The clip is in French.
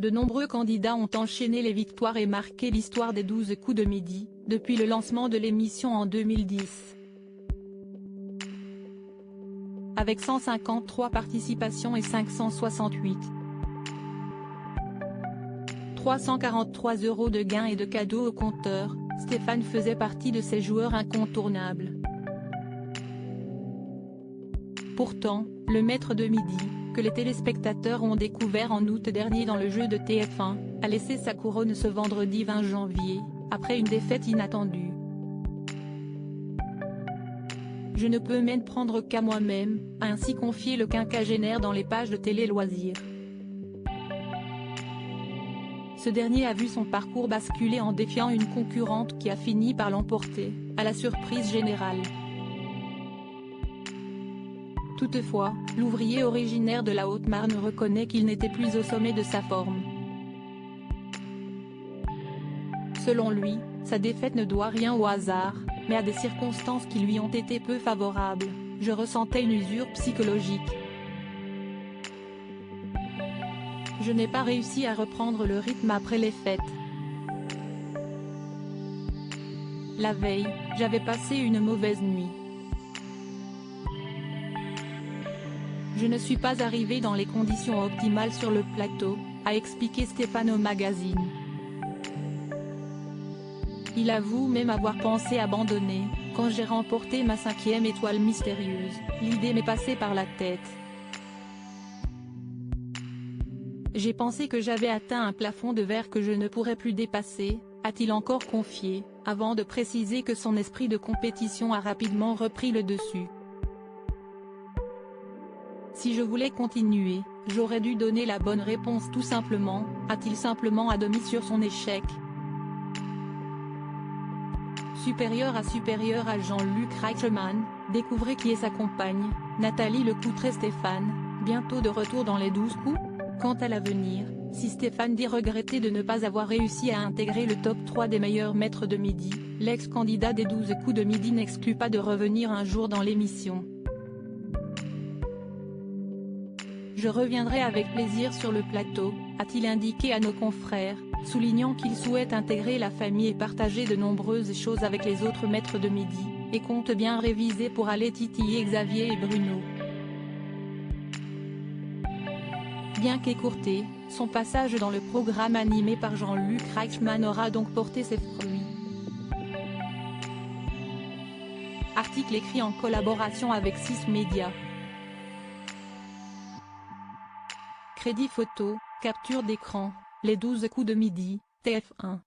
De nombreux candidats ont enchaîné les victoires et marqué l'histoire des 12 coups de midi, depuis le lancement de l'émission en 2010. Avec 153 participations et 568 343 € de gains et de cadeaux au compteur, Stéphane faisait partie de ces joueurs incontournables. Pourtant, le maître de midi, que les téléspectateurs ont découvert en août dernier dans le jeu de TF1, a laissé sa couronne ce vendredi 20 janvier, après une défaite inattendue. Je ne peux m'en prendre qu'à moi-même, a ainsi confié le quinquagénaire dans les pages de Télé Loisirs. Ce dernier a vu son parcours basculer en défiant une concurrente qui a fini par l'emporter, à la surprise générale. Toutefois, l'ouvrier originaire de la Haute-Marne reconnaît qu'il n'était plus au sommet de sa forme. Selon lui, sa défaite ne doit rien au hasard, mais à des circonstances qui lui ont été peu favorables. Je ressentais une usure psychologique. Je n'ai pas réussi à reprendre le rythme après les fêtes. La veille, j'avais passé une mauvaise nuit. Je ne suis pas arrivé dans les conditions optimales sur le plateau, a expliqué Stéphane au magazine. Il avoue même avoir pensé abandonner. Quand j'ai remporté ma 5e étoile mystérieuse, l'idée m'est passée par la tête. J'ai pensé que j'avais atteint un plafond de verre que je ne pourrais plus dépasser, a-t-il encore confié, avant de préciser que son esprit de compétition a rapidement repris le dessus. Si je voulais continuer, j'aurais dû donner la bonne réponse tout simplement, a-t-il simplement admis sur son échec. Supérieur à Jean-Luc Reichmann, découvrez qui est sa compagne, Nathalie Lecoutre-Stéphane, bientôt de retour dans les 12 coups. Quant à l'avenir, si Stéphane dit regretter de ne pas avoir réussi à intégrer le top 3 des meilleurs maîtres de midi, l'ex-candidat des 12 coups de midi n'exclut pas de revenir un jour dans l'émission. Je reviendrai avec plaisir sur le plateau, a-t-il indiqué à nos confrères, soulignant qu'il souhaite intégrer la famille et partager de nombreuses choses avec les autres maîtres de midi, et compte bien réviser pour aller titiller Xavier et Bruno. Bien qu'écourté, son passage dans le programme animé par Jean-Luc Reichmann aura donc porté ses fruits. Article écrit en collaboration avec 6 médias. Crédit photo, capture d'écran, les 12 coups de midi, TF1.